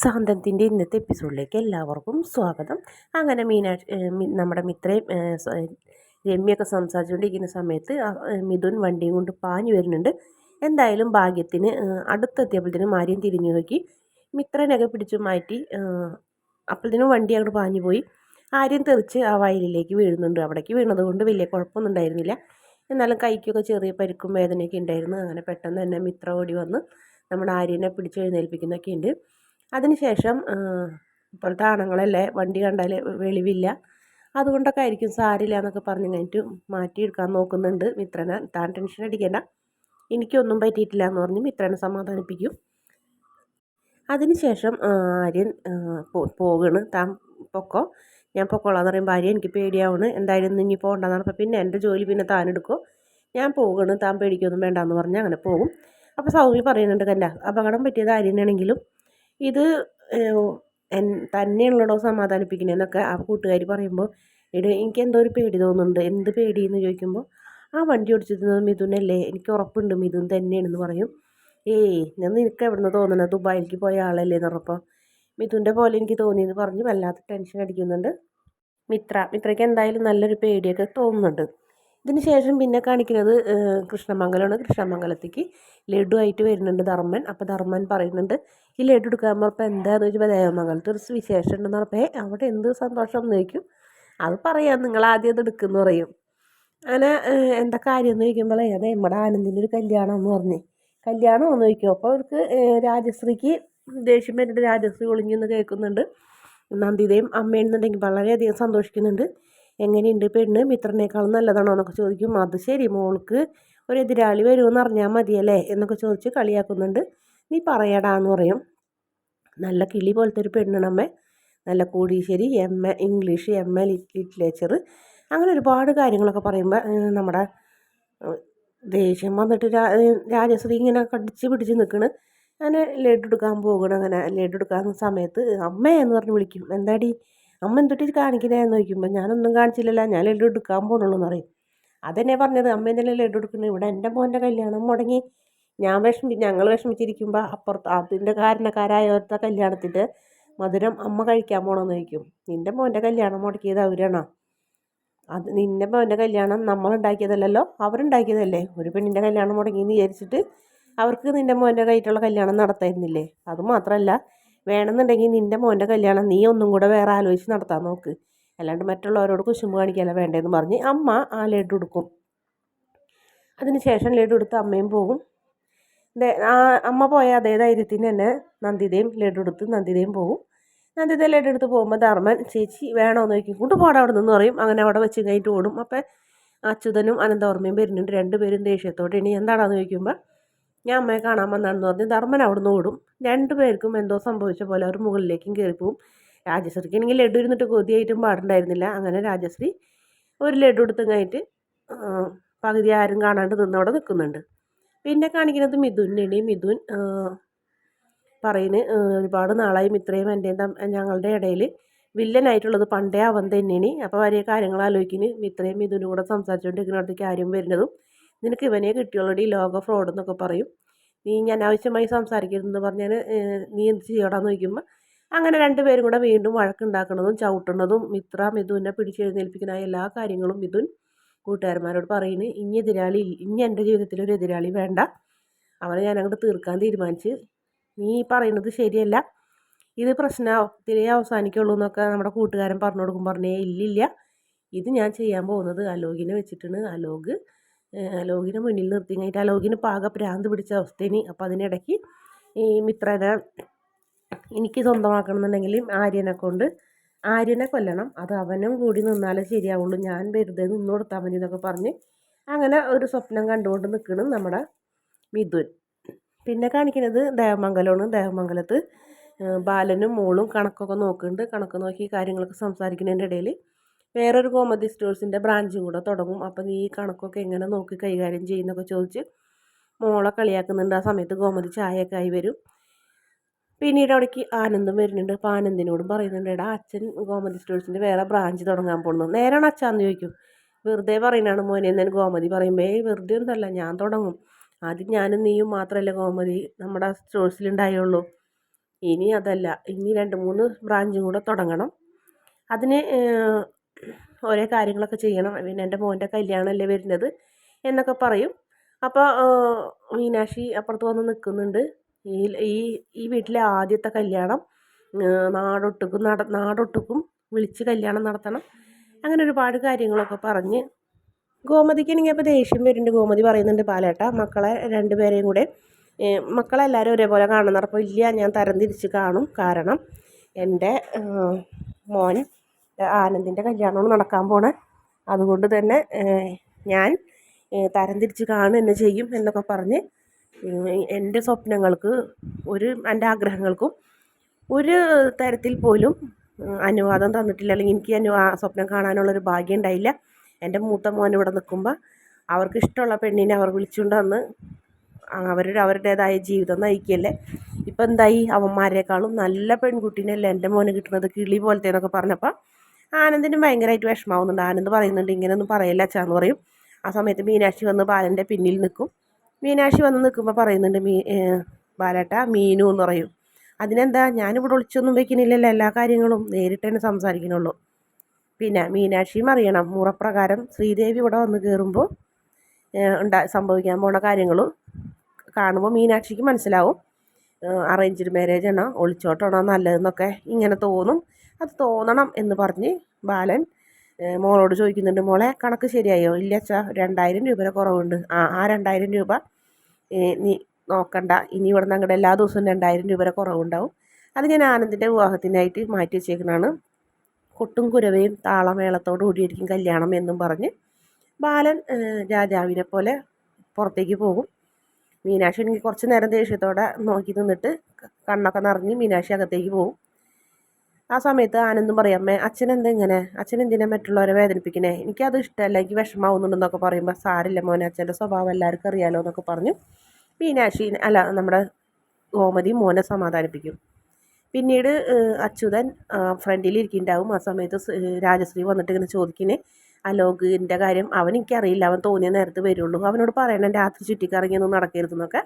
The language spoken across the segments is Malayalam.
സാന്തത്തിൻ്റെ ഇന്നത്തെ എപ്പിസോഡിലേക്ക് എല്ലാവർക്കും സ്വാഗതം. അങ്ങനെ നമ്മുടെ മിത്രയും രമ്യൊക്കെ സംസാരിച്ചുകൊണ്ടിരിക്കുന്ന സമയത്ത് മിഥുൻ വണ്ടിയും കൊണ്ട് പാഞ്ഞു വരുന്നുണ്ട്. എന്തായാലും ഭാഗ്യത്തിന് അടുത്തെത്തിയപ്പോഴത്തേനും ആര്യം തിരിഞ്ഞു നോക്കി മിത്രനൊക്കെ പിടിച്ചു മാറ്റി. അപ്പോഴത്തേനും വണ്ടി അങ്ങോട്ട് പാഞ്ഞു പോയി. ആര്യം തെറിച്ച് ആ വയലിലേക്ക് വീഴുന്നുണ്ട്. അവിടേക്ക് വീണത് കൊണ്ട് വലിയ കുഴപ്പമൊന്നും ഉണ്ടായിരുന്നില്ല. എന്നാലും കൈക്കൊക്കെ ചെറിയ പരിക്കും വേദനയൊക്കെ ഉണ്ടായിരുന്നു. അങ്ങനെ പെട്ടെന്ന് തന്നെ മിത്ര ഓടി വന്ന് നമ്മുടെ ആര്യനെ പിടിച്ച് എഴുന്നേൽപ്പിക്കുന്നൊക്കെ ഉണ്ട്. അതിനുശേഷം ഇപ്പോഴത്തെ ആണുങ്ങളല്ലേ വണ്ടി കണ്ടാൽ വെളിവില്ല, അതുകൊണ്ടൊക്കെ ആയിരിക്കും സാരില്ല എന്നൊക്കെ പറഞ്ഞ് കഴിഞ്ഞിട്ട് മാറ്റിയെടുക്കാൻ നോക്കുന്നുണ്ട് മിത്രനെ. താൻ ടെൻഷൻ അടിക്കേണ്ട, എനിക്കൊന്നും പറ്റിയിട്ടില്ല എന്ന് പറഞ്ഞ് മിത്രനെ സമാധാനിപ്പിക്കും. അതിനുശേഷം ആര്യൻ പോകണ്. താൻ പൊക്കോ, ഞാൻ പൊക്കോളാന്ന് പറയുമ്പോൾ ആര്യൻ എനിക്ക് പേടിയാവണ്, എന്തായാലും ഇനി പോകണ്ടെന്ന് പറഞ്ഞപ്പോൾ പിന്നെ എൻ്റെ ജോലി പിന്നെ താൻ എടുക്കും, ഞാൻ പോകണ്, താൻ പേടിക്കൊന്നും വേണ്ടാന്ന് പറഞ്ഞ് അങ്ങനെ പോകും. അപ്പോൾ സൗമ്യ പറയുന്നുണ്ട്, കല്ല അപകടം പറ്റിയത് ആര്യനാണെങ്കിലും ഇത് തന്നെയുള്ളടോ സമാധാനിപ്പിക്കണേന്നൊക്കെ ആ കൂട്ടുകാരി പറയുമ്പോൾ എനിക്ക് എന്തോ ഒരു പേടി തോന്നുന്നുണ്ട്. എന്ത് പേടിയെന്ന് ചോദിക്കുമ്പോൾ ആ വണ്ടി ഓടിച്ചിരുന്നത് മിഥുനല്ലേ, എനിക്ക് ഉറപ്പുണ്ട് മിഥുൻ തന്നെയാണെന്ന് പറയും. ഞാൻ നിനക്ക് എവിടെ നിന്ന് തോന്നണത്, ദുബായിലേക്ക് പോയ ആളല്ലേ എന്ന് പറഞ്ഞപ്പോൾ മിഥുൻ്റെ പോലെ എനിക്ക് തോന്നിയെന്ന് പറഞ്ഞ് വല്ലാത്ത ടെൻഷൻ അടിക്കുന്നുണ്ട് മിത്രയ്ക്ക് എന്തായാലും നല്ലൊരു പേടിയൊക്കെ തോന്നുന്നുണ്ട്. ഇതിന് ശേഷം പിന്നെ കാണിക്കുന്നത് കൃഷ്ണമംഗലമാണ്. കൃഷ്ണമംഗലത്തേക്ക് ലഡു ആയിട്ട് വരുന്നുണ്ട് ധർമ്മൻ. അപ്പോൾ ധർമ്മൻ പറയുന്നുണ്ട്, ഈ ലഡു എടുക്കാൻ പറഞ്ഞപ്പോൾ എന്താണെന്ന് ചോദിച്ചപ്പോൾ ദേവമംഗലത്ത് ഒരു വിശേഷം ഉണ്ടെന്ന് പറഞ്ഞപ്പോൾ അവിടെ എന്ത് സന്തോഷം എന്ന് ചോദിക്കും. അത് പറയാം, നിങ്ങൾ ആദ്യം അത് എടുക്കുമെന്ന് പറയും. അങ്ങനെ എന്താ കാര്യം എന്ന് ചോദിക്കുമ്പോൾ അതെ നമ്മുടെ ആനന്ദിൻ്റെ ഒരു കല്യാണം എന്ന് പറഞ്ഞ്, കല്യാണം എന്ന് ചോദിക്കും. അപ്പോൾ അവർക്ക് രാജശ്രീക്ക് ദേഷ്യം വരുന്നുണ്ട്. രാജശ്രീ ഒളിഞ്ഞെന്ന് കേൾക്കുന്നുണ്ട്. നന്ദിതയും അമ്മയെന്നുണ്ടെങ്കിൽ വളരെയധികം സന്തോഷിക്കുന്നുണ്ട്. എങ്ങനെയുണ്ട് പെണ്ണ്, മിത്രനേക്കാളും നല്ലതാണോ എന്നൊക്കെ ചോദിക്കും. അത് ശരി, മോൾക്ക് ഒരു എതിരാളി വരുമെന്ന് അറിഞ്ഞാൽ മതിയല്ലേ എന്നൊക്കെ ചോദിച്ച് കളിയാക്കുന്നുണ്ട്. നീ പറയടാ എന്ന് പറയും. നല്ല കിളി പോലത്തെ ഒരു പെണ്ണമ്മ, നല്ല കോടീശ്വരി, MA ഇംഗ്ലീഷ്, MA ലിറ്ററേച്ചർ, അങ്ങനെ ഒരുപാട് കാര്യങ്ങളൊക്കെ പറയുമ്പോൾ നമ്മുടെ ദേഷ്യം വന്നിട്ട് രാജശ്രീ ഇങ്ങനെ കടിച്ച് പിടിച്ച് നിൽക്കണ്. അങ്ങനെ ലഡു എടുക്കാൻ പോകണം. അങ്ങനെ ലഡു എടുക്കാൻ സമയത്ത് അമ്മേ എന്ന് പറഞ്ഞ് വിളിക്കും. എന്താടി അമ്മ എന്തൊട്ട് കാണിക്കുന്നതെന്ന് ചോദിക്കുമ്പോൾ ഞാനൊന്നും കാണിച്ചില്ലല്ലോ, ഞാൻ ലഡു എടുക്കാൻ പോകണുള്ളൂ എന്ന് പറയും. അതെന്നെ പറഞ്ഞത്, അമ്മ എന്തെങ്കിലും ലഡു എടുക്കുന്നത്, ഇവിടെ എൻ്റെ മോൻ്റെ കല്യാണം മുടങ്ങി ഞങ്ങൾ വിഷമിച്ചിരിക്കുമ്പോൾ അപ്പുറത്ത് അതിൻ്റെ കാരണക്കാരായവരുടെ കല്യാണത്തിൻ്റെ മധുരം അമ്മ കഴിക്കാൻ പോകണമെന്ന് ചോദിക്കും. നിൻ്റെ മോൻ്റെ കല്യാണം മുടക്കിയത് അവരാണോ? അത് നിൻ്റെ മോൻ്റെ കല്യാണം നമ്മളുണ്ടാക്കിയതല്ലല്ലോ, അവരുണ്ടാക്കിയതല്ലേ. ഒരു പെണ്ണിൻ്റെ കല്യാണം മുടങ്ങിയെന്ന് വിചാരിച്ചിട്ട് അവർക്ക് നിൻ്റെ മോൻ്റെ കയ്യിട്ടുള്ള കല്യാണം നടത്തായിരുന്നില്ലേ? അതുമാത്രമല്ല, വേണമെന്നുണ്ടെങ്കിൽ നിൻ്റെ മോൻ്റെ കല്യാണം നീ ഒന്നും കൂടെ വേറെ ആലോചിച്ച് നടത്താൻ നോക്ക്, അല്ലാണ്ട് മറ്റുള്ളവരോട് കുശുമ്പ് കാണിക്കല്ല വേണ്ടതെന്ന് പറഞ്ഞ് അമ്മ ആ ലഡു എടുക്കും. അതിന് ശേഷം ലഡു എടുത്ത് അമ്മയും പോകും. അമ്മ പോയ അതേ ധൈര്യത്തിന് തന്നെ നന്ദിതയും ലഡു എടുത്ത് നന്ദിതയും പോകും. നന്ദിത ലഡു എടുത്ത് പോകുമ്പോൾ ധർമ്മൻ ചേച്ചി വേണമെന്ന് ചോദിക്കും. കൊണ്ടുപോടാ അവിടെ നിന്ന് പറയും. അങ്ങനെ അവിടെ വെച്ച് കഴിഞ്ഞിട്ട് ഓടും. അപ്പം അച്യുതനും അനന്തവർമ്മയും വരുന്നുണ്ട്. രണ്ടുപേരും ദേഷ്യത്തോടെ ഇനി എന്താണെന്ന് ചോദിക്കുമ്പോൾ ഞാൻ അമ്മയെ കാണാൻ വന്നാണെന്ന് പറഞ്ഞ് ധർമ്മൻ അവിടെ നിന്ന് ഓടും. രണ്ടുപേർക്കും എന്തോ സംഭവിച്ച പോലെ അവർ മുകളിലേക്കും കയറിപ്പോവും. രാജശ്രീക്ക് ആണെങ്കിൽ ലഡു ഇരുന്നിട്ട് കൊതിയായിട്ടും പാടുണ്ടായിരുന്നില്ല. അങ്ങനെ രാജശ്രീ ഒരു ലഡു എടുത്തും കഴിഞ്ഞിട്ട് പകുതി ആരും കാണാണ്ട് നിന്നവിടെ നിൽക്കുന്നുണ്ട്. പിന്നെ കാണിക്കുന്നത് മിഥുനാണ്. മിഥുൻ പറയുന്നത് ഒരുപാട് നാളായി മിത്രയും എൻ്റെയും ഞങ്ങളുടെ ഇടയിൽ വില്ലനായിട്ടുള്ളത് പണ്ടേ അവൻ തന്നെയാണ്. അപ്പോൾ വലിയ കാര്യങ്ങൾ ആലോചിക്കുന്നു. മിത്രയും മിഥുനും കൂടെ സംസാരിച്ചുകൊണ്ടിരിക്കുന്നിടത്തേക്ക് ആരും വരുന്നതും നിനക്ക് ഇവനെ കിട്ടിയുള്ളടി ലോക ഫ്രോഡ് എന്നൊക്കെ പറയും. നീ ഞാൻ ആവശ്യമായി സംസാരിക്കരുതെന്ന് പറഞ്ഞാൽ നീ എന്ത് ചെയ്യടാന്ന് ചോദിക്കുമ്പോൾ അങ്ങനെ രണ്ടുപേരും കൂടെ വീണ്ടും വഴക്കുണ്ടാക്കുന്നതും ചവിട്ടുന്നതും മിഥുനെ പിടിച്ചെഴുന്നേൽപ്പിക്കുന്ന എല്ലാ കാര്യങ്ങളും മിഥുൻ കൂട്ടുകാരന്മാരോട് പറയുന്നു. ഇനി എൻ്റെ ജീവിതത്തിൽ ഒരു എതിരാളി വേണ്ട, അവനെ ഞാൻ അങ്ങോട്ട് തീർക്കാൻ തീരുമാനിച്ച്, നീ പറയുന്നത് ശരിയല്ല, ഇത് പ്രശ്നത്തിലേ അവസാനിക്കുള്ളൂ എന്നൊക്കെ നമ്മുടെ കൂട്ടുകാരൻ പറഞ്ഞു കൊടുക്കും. പറഞ്ഞേ ഇല്ലില്ല, ഇത് ഞാൻ ചെയ്യാൻ പോകുന്നത് അലോകിനെ വെച്ചിട്ടാണ്. അലോകിനെ മുന്നിൽ നിർത്തി കഴിഞ്ഞിട്ട് അലോകിന് പാക ഭ്രാന്ത് പിടിച്ച അവസ്ഥയിന്. അപ്പോൾ അതിനിടയ്ക്ക് ഈ മിത്രനെ എനിക്ക് സ്വന്തമാക്കണമെന്നുണ്ടെങ്കിൽ ആര്യനെ കൊല്ലണം, അത് അവനും കൂടി നിന്നാലേ ശരിയാവുള്ളൂ, ഞാൻ വെറുതെ നിന്ന് കൊടുത്താൽ മതി എന്നൊക്കെ പറഞ്ഞ് അങ്ങനെ ഒരു സ്വപ്നം കണ്ടുകൊണ്ട് നിൽക്കണം നമ്മുടെ മിഥുൻ. പിന്നെ കാണിക്കുന്നത് ദേവമംഗലമാണ്. ദേവമംഗലത്ത് ബാലനും മോളും കണക്കൊക്കെ നോക്കുന്നുണ്ട്. കണക്ക് നോക്കി കാര്യങ്ങളൊക്കെ സംസാരിക്കുന്നതിൻ്റെ ഇടയിൽ വേറൊരു ഗോമതി സ്റ്റോഴ്സിൻ്റെ ബ്രാഞ്ചും കൂടെ തുടങ്ങും. അപ്പം നീ ഈ കണക്കൊക്കെ എങ്ങനെ നോക്കി കൈകാര്യം ചെയ്യുന്നൊക്കെ ചോദിച്ച് മോളെ കളിയാക്കുന്നുണ്ട്. ആ സമയത്ത് ഗോമതി ചായയൊക്കെ ആയി വരും. പിന്നീട് അവിടേക്ക് ആനന്ദം വരുന്നുണ്ട്. അപ്പോൾ ആനന്ദിനോടും പറയുന്നുണ്ട്, എടാ അച്ഛൻ ഗോമതി സ്റ്റോഴ്സിൻ്റെ വേറെ ബ്രാഞ്ച് തുടങ്ങാൻ പോകുന്നു. നേരാണ് അച്ഛാന്ന് ചോദിക്കും. വെറുതെ പറയുന്നതാണ് മോനെ എന്നാണ് ഗോമതി പറയുമ്പോൾ വെറുതെ ഒന്നല്ല, ഞാൻ തുടങ്ങും. ആദ്യം ഞാനും നീയും മാത്രമല്ലേ ഗോമതി നമ്മുടെ സ്റ്റോഴ്സിലുണ്ടായുള്ളൂ, ഇനി അതല്ല, ഇനി 2-3 ബ്രാഞ്ചും കൂടെ തുടങ്ങണം. അതിന് ഓരോ കാര്യങ്ങളൊക്കെ ചെയ്യണം. പിന്നെ എൻ്റെ മോൻ്റെ കല്യാണമല്ലേ വരുന്നത് എന്നൊക്കെ പറയും. അപ്പോൾ മീനാക്ഷി അപ്പുറത്ത് വന്ന് നിൽക്കുന്നുണ്ട്. ഈ ഈ ഈ വീട്ടിലെ ആദ്യത്തെ കല്യാണം നാടൊട്ടുക്കും വിളിച്ച് കല്യാണം നടത്തണം. അങ്ങനെ ഒരുപാട് കാര്യങ്ങളൊക്കെ പറഞ്ഞ് ഗോമതിക്കാണെങ്കിൽ അപ്പോൾ ദേഷ്യം വരുന്നുണ്ട്. ഗോമതി പറയുന്നുണ്ട്, പാലേട്ട മക്കളെ 2 പേരെയും കൂടെ മക്കളെല്ലാവരും ഒരേപോലെ കാണുന്ന. അപ്പോൾ ഇല്ല, ഞാൻ തരംതിരിച്ച് കാണും. കാരണം എൻ്റെ മോൻ ആനന്ദിൻ്റെ കല്യാണമാണ് നടക്കാൻ പോണേ. അതുകൊണ്ട് തന്നെ ഞാൻ തരംതിരിച്ച് കാണുക തന്നെ ചെയ്യും എന്നൊക്കെ പറഞ്ഞ് എൻ്റെ സ്വപ്നങ്ങൾക്ക് എൻ്റെ ആഗ്രഹങ്ങൾക്കും ഒരു തരത്തിൽ പോലും അനുവാദം തന്നിട്ടില്ല. അല്ലെങ്കിൽ എനിക്ക് സ്വപ്നം കാണാനുള്ളൊരു ഭാഗ്യം ഉണ്ടായില്ല. എൻ്റെ മൂത്ത മോൻ ഇവിടെ നിൽക്കുമ്പോൾ അവർക്ക് ഇഷ്ടമുള്ള പെണ്ണിനെ അവർ വിളിച്ചുകൊണ്ട് വന്ന് അവരുടേതായ ജീവിതം നയിക്കല്ലേ. ഇപ്പം എന്തായി, അവന്മാരെക്കാളും നല്ല പെൺകുട്ടീനല്ലേ എൻ്റെ മോന് കിട്ടുന്നത്, കിളി പോലത്തെ എന്നൊക്കെ പറഞ്ഞപ്പോൾ ആനന്ദിനും ഭയങ്കരമായിട്ട് വിഷമാവുന്നുണ്ട്. ആനന്ദ് പറയുന്നുണ്ട്, ഇങ്ങനെയൊന്നും പറയില്ല അച്ഛാന്ന് പറയും. ആ സമയത്ത് മീനാക്ഷി വന്ന് ബാലൻ്റെ പിന്നിൽ നിൽക്കും. മീനാക്ഷി വന്ന് നിൽക്കുമ്പോൾ പറയുന്നുണ്ട്, ബാലേട്ട മീനു എന്ന് പറയും. അതിനെന്താ, ഞാനിവിടെ ഒളിച്ചൊന്നും വെക്കുന്നില്ലല്ലോ, എല്ലാ കാര്യങ്ങളും നേരിട്ട് തന്നെ സംസാരിക്കണുള്ളൂ. പിന്നെ മീനാക്ഷിയും അറിയണം മുറപ്രകാരം ശ്രീദേവി ഇവിടെ വന്ന് കയറുമ്പോൾ സംഭവിക്കാൻ പോണ കാര്യങ്ങളും കാണുമ്പോൾ മീനാക്ഷിക്ക് മനസ്സിലാവും അറേഞ്ച്ഡ് മാരേജ് ആണോ ഒളിച്ചോട്ടാണോ നല്ലതെന്നൊക്കെ ഇങ്ങനെ തോന്നും. അത് തോന്നണം എന്ന് പറഞ്ഞ് ബാലൻ മോളോട് ചോദിക്കുന്നുണ്ട്, മോളെ കണക്ക് ശരിയായോ? ഇല്ല അച്ഛാ, 2000 രൂപയുടെ കുറവുണ്ട്. ആ 2000 രൂപ നീ നോക്കണ്ട, ഇനി ഇവിടെ നിന്ന് അങ്ങോട്ട് എല്ലാ ദിവസവും 2000 രൂപയുടെ കുറവുണ്ടാവും. അത് ഞാൻ ആനന്ദിൻ്റെ വിവാഹത്തിനായിട്ട് മാറ്റി വെച്ചേക്കുന്നതാണ്. കൊട്ടും കുരവയും താളമേളത്തോടു കൂടിയായിരിക്കും കല്യാണം എന്നും പറഞ്ഞ് ബാലൻ രാജാവിനെ പോലെ പുറത്തേക്ക് പോകും. മീനാക്ഷി എനിക്ക് കുറച്ച് നേരം ദേഷ്യത്തോടെ നോക്കി നിന്നിട്ട് കണ്ണൊക്കെ നിറഞ്ഞ് മീനാക്ഷി അകത്തേക്ക് പോകും. ആ സമയത്ത് ആനന്ദും പറയും, അമ്മേ അച്ഛനെന്താ ഇങ്ങനെ, അച്ഛൻ എന്തിനാ മറ്റുള്ളവരെ വേദനിപ്പിക്കണേ, എനിക്കത് ഇഷ്ടമല്ല, എനിക്ക് വിഷമാവുന്നുണ്ടെന്നൊക്കെ പറയുമ്പോൾ സാരില്ല മോനെ, അച്ഛൻ്റെ സ്വഭാവം എല്ലാവർക്കും അറിയാലോ എന്നൊക്കെ പറഞ്ഞു മീനാക്ഷി നമ്മുടെ ഗോമതി മോനെ സമാധാനിപ്പിക്കും. പിന്നീട് അച്യുതൻ ഫ്രണ്ടിൽ ഇരിക്കുന്നുണ്ടാവും. ആ സമയത്ത് രാജശ്രീ വന്നിട്ട് ഇങ്ങനെ ചോദിക്കുന്നേ, അലോകിൻ്റെ കാര്യം അവനെനിക്കറിയില്ല, അവൻ തോന്നിയ നേരത്ത് വരുള്ളൂ, അവനോട് പറയണം രാത്രി ചുറ്റിക്കറങ്ങിയൊന്നും നടക്കരുതെന്നൊക്കെ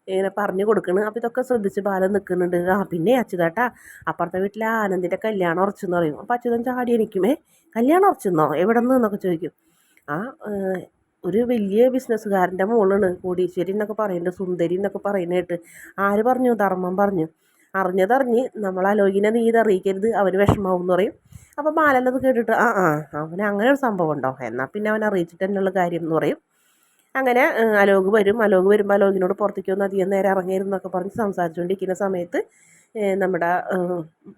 ഇങ്ങനെ പറഞ്ഞു കൊടുക്കണം. അപ്പോൾ ഇതൊക്കെ ശ്രദ്ധിച്ച് ബാലൻ നിൽക്കുന്നുണ്ട്. പിന്നെ അച്യുതേട്ടാ, അപ്പുറത്തെ വീട്ടിലെ ആനന്ദിൻ്റെ കല്യാണം ഉറച്ചെന്ന് പറയും. അപ്പോൾ അച്യുതൻ ചാടി എനിക്കുമേ, കല്യാണം ഉറച്ചെന്നോ, എവിടെ നിന്ന് എന്നൊക്കെ ചോദിക്കും. ഒരു വലിയ ബിസിനസ്സുകാരൻ്റെ മോളാണ്, കോടീശ്വരി എന്നൊക്കെ പറയുന്നുണ്ട്, സുന്ദരി എന്നൊക്കെ പറയുന്നതായിട്ട്. ആര് പറഞ്ഞു? ധർമ്മം പറഞ്ഞു. അറിഞ്ഞതറിഞ്ഞ് നമ്മൾ അലോകിനെ നീ ഇതറിയിക്കരുത്, അവന് വിഷമാവും എന്ന് പറയും. അപ്പോൾ ബാലനത് കേട്ടിട്ട് അവന് അങ്ങനെ ഒരു സംഭവം ഉണ്ടോ, എന്നാൽ പിന്നെ അവൻ അറിയിച്ചിട്ട് തന്നെയുള്ള കാര്യം എന്ന് പറയും. അങ്ങനെ അലോക് വരുമ്പോൾ അലോകിനോട് പുറത്തേക്ക് വന്ന് അധികം നേരം ഇറങ്ങിയിരുന്നൊക്കെ പറഞ്ഞ് സംസാരിച്ചുകൊണ്ടിരിക്കുന്ന സമയത്ത് നമ്മുടെ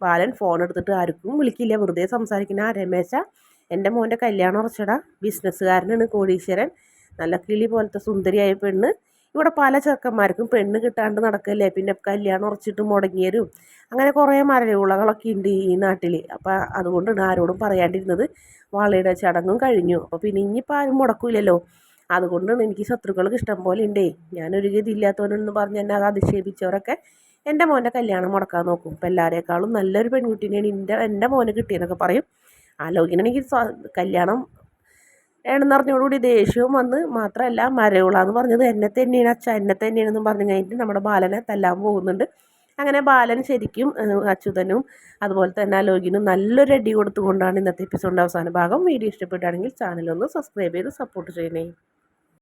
ബാലൻ ഫോൺ എടുത്തിട്ട് ആർക്കും വിളിക്കില്ല, വെറുതെ സംസാരിക്കുന്ന രമേശ, എൻ്റെ മോൻ്റെ കല്യാണം ഉറച്ചടാ, ബിസിനസ്സുകാരനാണ്, കോടീശ്വരൻ, നല്ല കിളി പോലത്തെ സുന്ദരിയായ പെണ്ണ്, ഇവിടെ പല ചെറുക്കന്മാർക്കും പെണ്ണ് കിട്ടാണ്ട് നടക്കല്ലേ, പിന്നെ കല്യാണം ഉറച്ചിട്ട് മുടങ്ങിയരും അങ്ങനെ കുറേ മരവിളകളൊക്കെ ഉണ്ട് ഈ നാട്ടിൽ. അപ്പോൾ അതുകൊണ്ടാണ് ആരോടും പറയാണ്ടിരുന്നത്. വളയുടെ ചടങ്ങും കഴിഞ്ഞു, അപ്പോൾ പിന്നെ ഇനിയിപ്പോൾ ആരും മുടക്കില്ലല്ലോ, അതുകൊണ്ടാണ് എനിക്ക് ശത്രുക്കൾക്ക് ഇഷ്ടം പോലെ ഉണ്ടേ, ഞാനൊരു ഗതിയില്ലാത്തവനെന്ന് പറഞ്ഞ് എന്നെ അത് അധിക്ഷേപിച്ചവരൊക്കെ എൻ്റെ മോൻ്റെ കല്യാണം മുടക്കാൻ നോക്കും. അപ്പോൾ എല്ലാവരേക്കാളും നല്ലൊരു പെൺകുട്ടീനെയാണ് എൻ്റെ മോന് കിട്ടിയെന്നൊക്കെ പറയും. ആലോചിക്കണമെങ്കിൽ കല്യാണം എണ്ണറിഞ്ഞോടുകൂടി ദേഷ്യവും വന്ന്, മാത്രമല്ല മരവിളാന്ന് പറഞ്ഞത് എന്നെ തന്നെയാണ് അച്ഛ, എന്നെ തന്നെയാണെന്നും പറഞ്ഞു കഴിഞ്ഞിട്ട് നമ്മുടെ ബാലനെ തല്ലാൻ പോകുന്നുണ്ട്. അങ്ങനെ ബാലൻ ശരിക്കും അച്യുതനും അതുപോലെ തന്നെ അലോകിനും നല്ലൊരു അടി കൊടുത്തുകൊണ്ടാണ് ഇന്നത്തെ എപ്പിസോഡിൻ്റെ അവസാന ഭാഗം. വീഡിയോ ഇഷ്ടപ്പെട്ടാണെങ്കിൽ ചാനലൊന്ന് സബ്സ്ക്രൈബ് ചെയ്ത് സപ്പോർട്ട് ചെയ്യണേ.